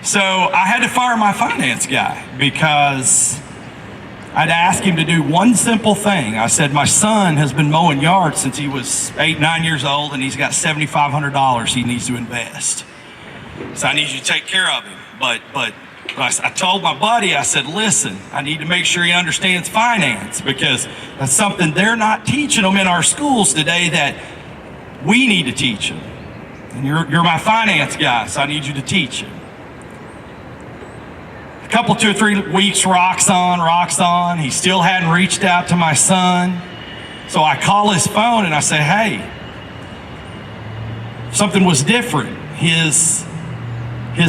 So I had to fire my finance guy because I'd asked him to do one simple thing. I said, my son has been mowing yards since he was 8, 9 years old, and he's got $7,500 he needs to invest. So I need you to take care of him. But I told my buddy, I said, listen, I need to make sure he understands finance, because that's something they're not teaching them in our schools today that we need to teach them. And you're my finance guy, so I need you to teach him. A couple, 2 or 3 weeks rocks on. He still hadn't reached out to my son. So I call his phone and I say, hey, something was different. His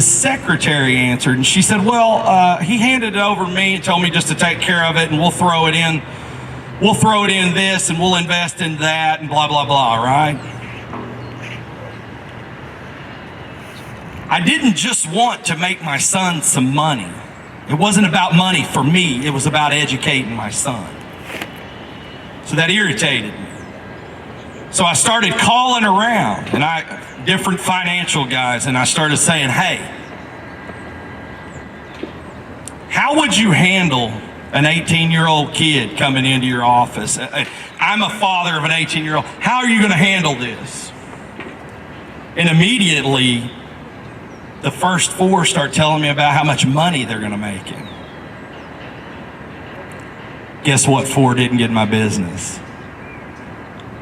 secretary answered, and she said, well, he handed it over to me and told me just to take care of it, and we'll throw it in this, and we'll invest in that, and blah, blah, blah, right? I didn't just want to make my son some money. It wasn't about money for me. It was about educating my son. So that irritated me. So I started calling around, and different financial guys, and I started saying, hey, how would you handle an 18-year-old kid coming into your office? I'm a father of an 18-year-old. How are you going to handle this? And immediately, the first 4 start telling me about how much money they're going to make him. Guess what 4 didn't get in my business?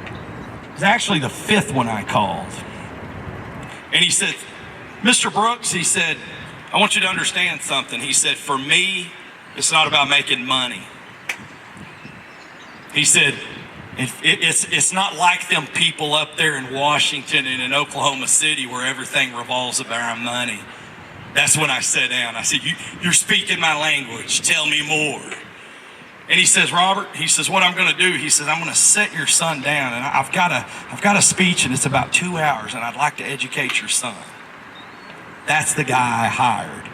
It was actually the 5th one I called. And he said, Mr. Brooks, he said, I want you to understand something. He said, for me, it's not about making money. He said, it's not like them people up there in Washington and in Oklahoma City where everything revolves around money. That's when I sat down. I said, you're speaking my language. Tell me more. And he says, Robert, he says, what I'm going to do, he says, I'm going to sit your son down, and I've got a speech, and it's about 2 hours, and I'd like to educate your son. That's the guy I hired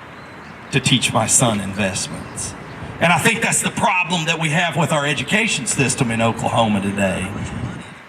to teach my son investments. And I think that's the problem that we have with our education system in Oklahoma today.